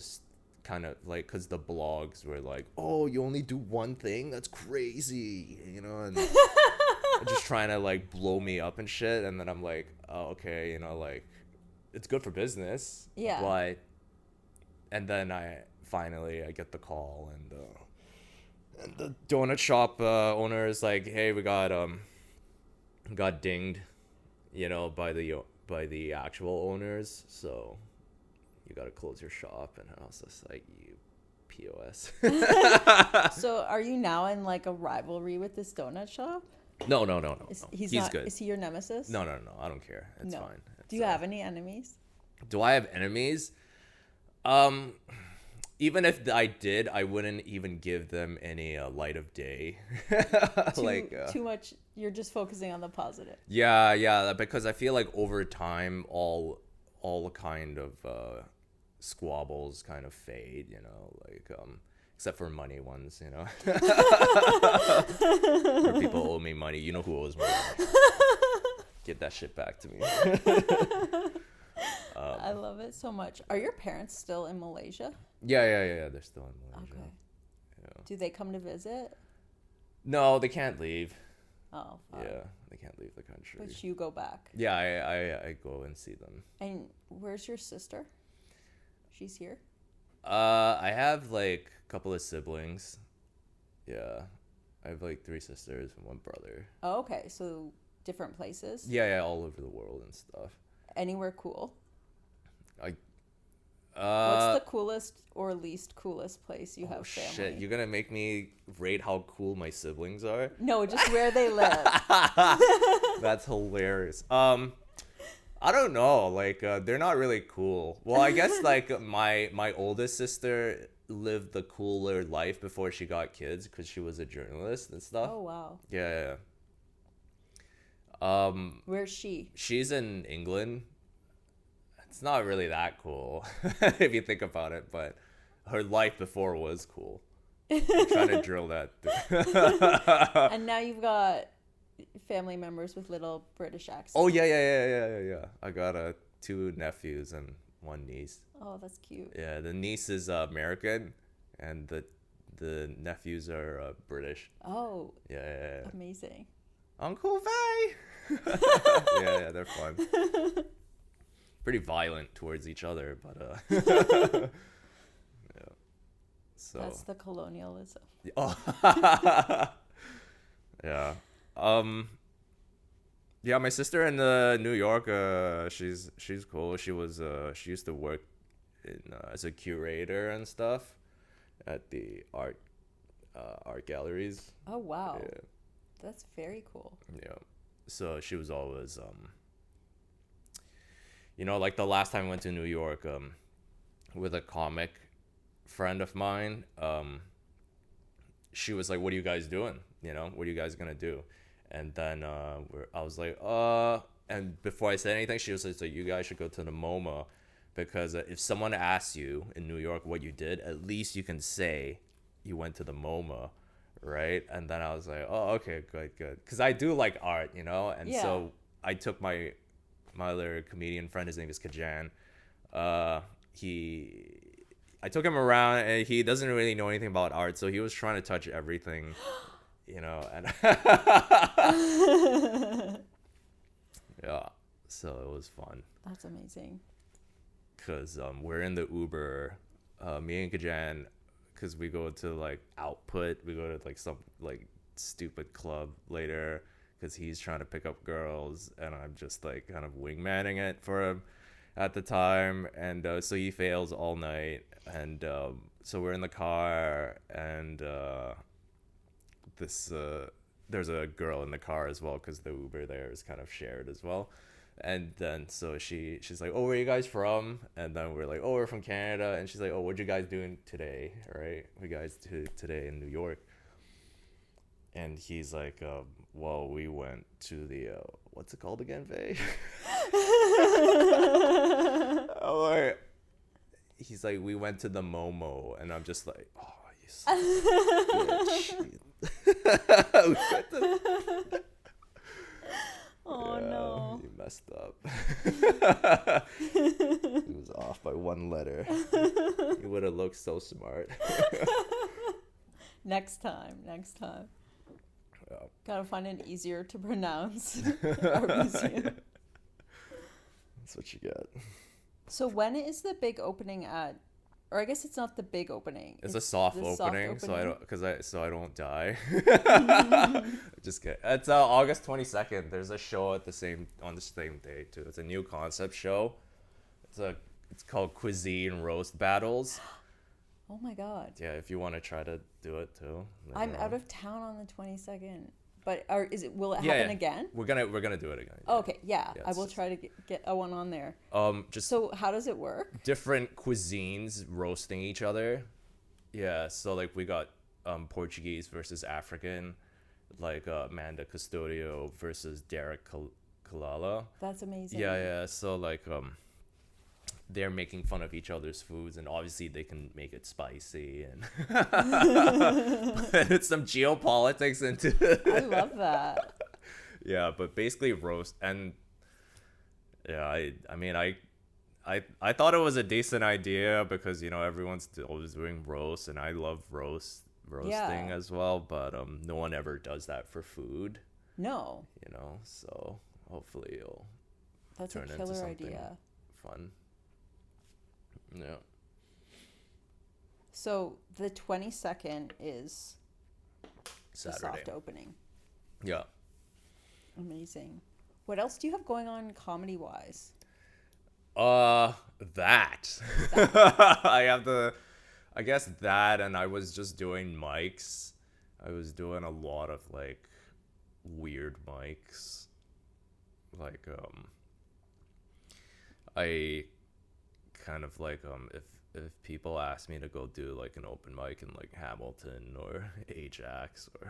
kind of like, because the blogs were like, oh, you only do one thing? That's crazy, you know, and just trying to like blow me up and shit. And then I'm like, oh, okay, you know, like, it's good for business. Yeah. But, and then I get the call, and the donut shop owner is like, hey, we got dinged, you know, by the actual owners, so you gotta close your shop. And I was just like, you POS. So are you now in like a rivalry with this donut shop? No. He's good. Is he your nemesis? No, I don't care. It's fine. Do you have any enemies? Do I have enemies? Even if I did, I wouldn't even give them any light of day. Too much. You're just focusing on the positive. Yeah, because I feel like over time, all kind of squabbles kind of fade, you know, like except for money ones, you know. Where people owe me money, you know who owes me money. Get that shit back to me. I love it so much. Are your parents still in Malaysia? Yeah, they're still in Malaysia. Okay. Yeah. Do they come to visit? No, they can't leave. Oh, fuck. Yeah, they can't leave the country. But you go back. Yeah, I go and see them. And where's your sister? She's here? I have like a couple of siblings. Yeah. I have like 3 sisters and 1 brother. Oh, okay. So different places? Yeah, all over the world and stuff. Anywhere cool? What's What's the coolest or least coolest place you have family? Shit, you're gonna make me rate how cool my siblings are? No, just where they live. That's hilarious. I don't know. Like, they're not really cool. Well, I guess like my oldest sister lived the cooler life before she got kids because she was a journalist and stuff. Oh wow. Yeah. Where's she? She's in England. It's not really that cool if you think about it, but her life before was cool. I'm trying to drill that through. And now you've got family members with little British accents. Oh yeah. I got 2 nephews and 1 niece. Oh, that's cute. Yeah, the niece is American, and the nephews are British. Oh. Yeah. Amazing. Uncle Vei. Yeah, they're fun. Pretty violent towards each other, but yeah. So That's the colonialism. Oh. Yeah. Yeah, my sister in New York, she's cool. She used to work as a curator and stuff at the art galleries. Oh wow. Yeah. That's very cool. Yeah. So she was always you know, like the last time I went to New York with a comic friend of mine, she was like, what are you guys doing? You know, what are you guys gonna do? And then I was like, and before I said anything, she was like, so you guys should go to the MoMA, because if someone asks you in New York what you did, at least you can say you went to the MoMA, right? And then I was like, oh, okay, good. Because I do like art, you know? And so I took my other comedian friend, his name is Kajan. I took him around, and he doesn't really know anything about art, so he was trying to touch everything, and yeah, so it was fun. That's amazing. Because we're in the Uber, me and Kajan, because we go to like Output, we go to like some like stupid club later, because he's trying to pick up girls, and I'm just like kind of wingmanning it for him at the time, and so he fails all night, and so we're in the car, and there's a girl in the car as well, because the Uber there is kind of shared as well. And then so she's like, oh, where are you guys from? And then we're like, oh, we're from Canada. And she's like, oh, what you guys doing today? Right, we guys today in New York. And he's like, well, we went to the what's it called again, Vei? Or he's like, we went to the Momo, and I'm just like, oh, you son of a bitch. Oh, yeah, no. He messed up. He was off by one letter. He would have looked so smart. Next time. Yeah. Gotta find an easier to pronounce art museum. That's what you get. So So when is the big opening at? Or I guess it's not the big opening. it's a soft the opening, soft opening. so I don't die. Just kidding. It's August 22nd. There's a show on the same day too. It's a new concept show. It's called Cuisine Roast Battles. Oh my god. Yeah, if you want to try to do it too. I'm out of town on the 22nd. But will it happen Yeah. again? We're gonna do it again. Oh, okay, yeah. Yeah, I will try to get a one on there. Just So how does it work? different cuisines roasting each other. Yeah, so like we got Portuguese versus African, like Amanda Custodio versus Derek Kalala. That's amazing. Yeah. So like they're making fun of each other's foods, and obviously they can make it spicy, and it's some geopolitics into it. I love that. Yeah, but basically roast, and yeah, I mean I thought it was a decent idea, because everyone's always doing roast, and I love roasting as well, but no one ever does that for food. No. So hopefully it'll That's turn a into killer something idea. fun. Yeah. So the 22nd is Saturday. the soft opening. Yeah. Amazing. What else do you have going on comedy-wise? That. I guess that, and I was just doing mics. I was doing a lot of like weird mics. Like I kind of like if people ask me to go do like an open mic in like Hamilton or Ajax, or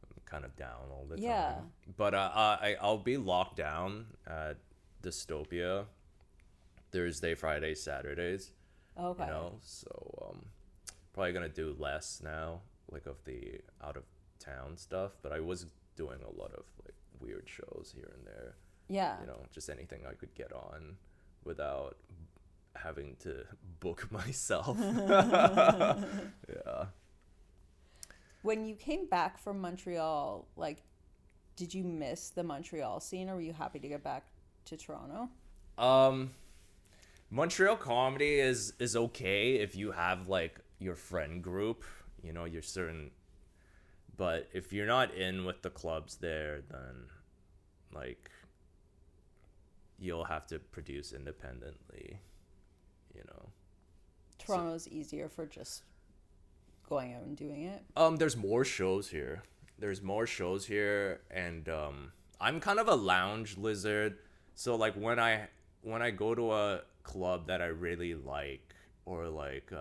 I'm kind of down all the time. But I'll be locked down at Dystopia Thursday, Friday, Saturdays. Okay. So probably gonna do less now, like of the out of town stuff. But I was doing a lot of like weird shows here and there. Yeah. Just anything I could get on without having to book myself. Yeah. When you came back from Montreal, like, did you miss the Montreal scene, or were you happy to get back to Toronto? Montreal comedy is okay if you have like your friend group, your certain, but if you're not in with the clubs there, then like you'll have to produce independently. Toronto's easier for just going out and doing it. There's more shows here. And I'm kind of a lounge lizard. So like when I go to a club that I really like, or like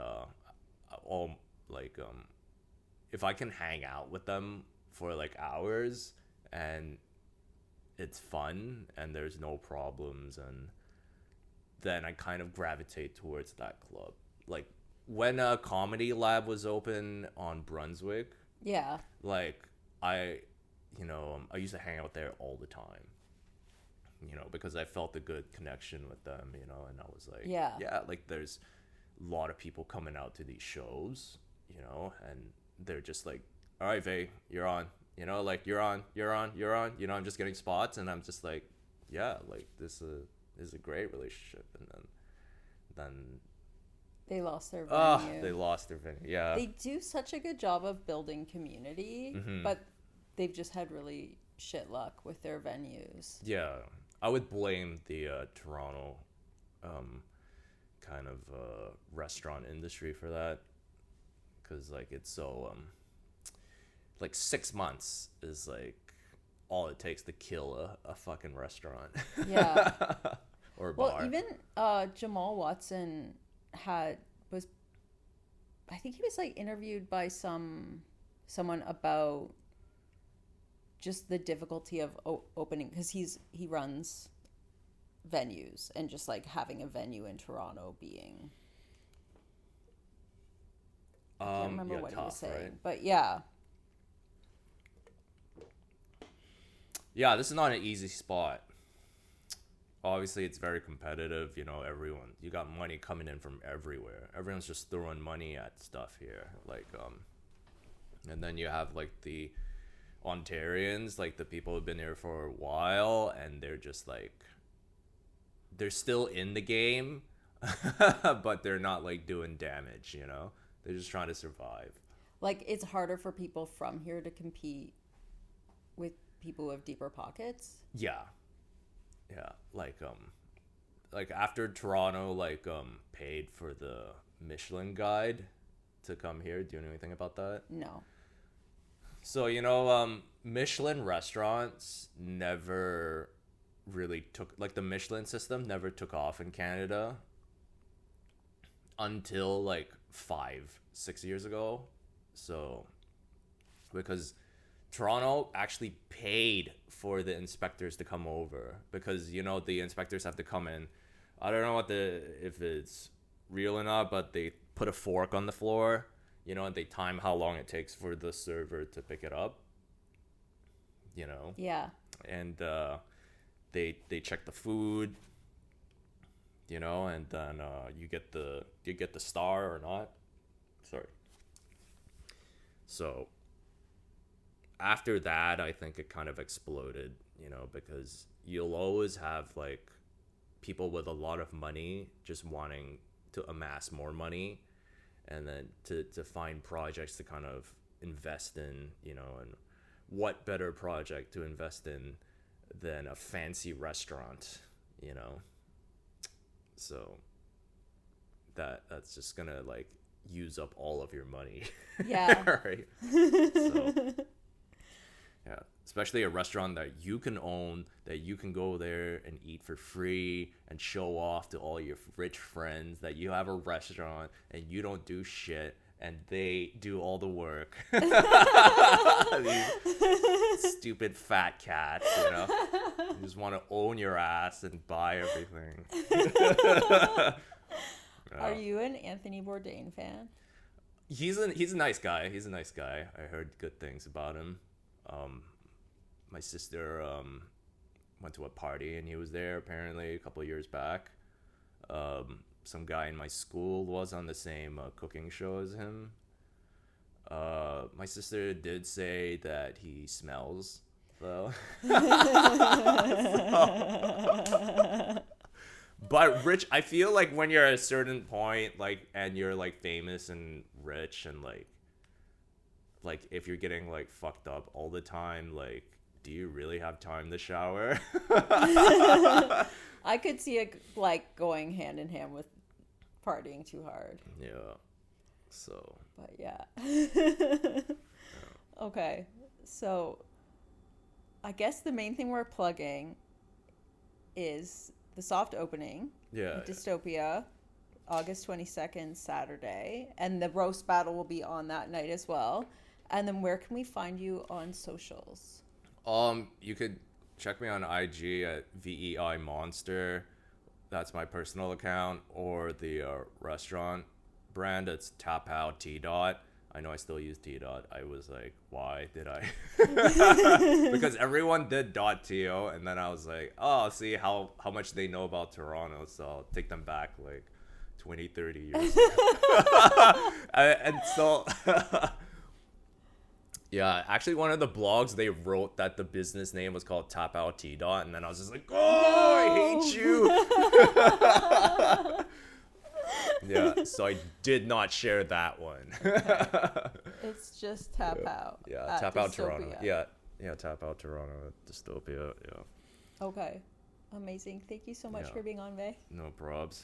if I can hang out with them for like hours and it's fun and there's no problems, and then I kind of gravitate towards that club. Like when a Comedy Lab was open on Brunswick, Yeah. like I used to hang out there all the time, because I felt a good connection with them, and I was like, Yeah. like there's a lot of people coming out to these shows, you know, and they're just like, all right, Vei, you're on, you know, like you're on, you know, I'm just getting spots, and I'm just like, yeah, like this is a great relationship. And then they lost their venue. They lost their venue. Yeah. They do such a good job of building community, but they've just had really shit luck with their venues. Yeah. I would blame the Toronto kind of restaurant industry for that, because like it's so like 6 months is like all it takes to kill a fucking restaurant. Yeah. Or a bar. Well, even Jamal Watson was I think he was like interviewed by someone about just the difficulty of opening, because he runs venues, and just like having a venue in Toronto being I can't remember what he was saying, right? But yeah, this is not an easy spot. Obviously, it's very competitive. You know, you got money coming in from everywhere. Everyone's just throwing money at stuff here. Like, and then you have like the Ontarians, like the people who've been here for a while, and they're just like, they're still in the game, but they're not like doing damage, you know? They're just trying to survive. Like, it's harder for people from here to compete with people who have deeper pockets. Yeah. Like after Toronto paid for the Michelin guide to come here, do you know anything about that? No. So, you know, Michelin restaurants never really took, like the Michelin system never took off in Canada until like 5-6 years ago. So, because Toronto actually paid for the inspectors to come over, because, you know, the inspectors have to come in. I don't know if it's real or not, but they put a fork on the floor, you know, and they time how long it takes for the server to pick it up, you know? Yeah. And they check the food, you know, and then you get the star or not. Sorry. So after that, I think it kind of exploded, you know, because you'll always have like people with a lot of money just wanting to amass more money, and then to find projects to kind of invest in, you know, and what better project to invest in than a fancy restaurant, you know? So that's just gonna like use up all of your money. Yeah. Right. So, yeah, especially a restaurant that you can own, that you can go there and eat for free and show off to all your rich friends that you have a restaurant and you don't do shit and they do all the work. These stupid fat cats, you know? You just want to own your ass and buy everything. Are you an Anthony Bourdain fan? He's a nice guy. He's a nice guy. I heard good things about him. My sister went to a party and he was there apparently a couple of years back. Some guy in my school was on the same cooking show as him. My sister did say that he smells, though. But rich, I feel like when you're at a certain point, like, and you're like famous and rich, and like if you're getting like fucked up all the time, like, do you really have time to shower? I could see it like going hand in hand with partying too hard. Yeah. So. But yeah. Okay. So I guess the main thing we're plugging is the soft opening. Yeah. Dystopia, August 22nd, Saturday. And the roast battle will be on that night as well. And then where can we find you on socials? You could check me on IG at VEI Monster. That's my personal account, or the restaurant brand. It's Tapow T. I know I still use T. I was like, why did I? Because everyone did .to, and then I was like, oh, I'll see how much they know about Toronto, so I'll take them back like 20, 30 years. And so, yeah, actually one of the blogs, they wrote that the business name was called Tapow T. And then I was just like, oh, I hate you. Yeah, so I did not share that one. Okay. It's just Tapow. Yeah, Tapow Toronto. Yeah, Tapow Toronto Dystopia. Yeah. Okay. Amazing. Thank you so much for being on, Vei. No probs.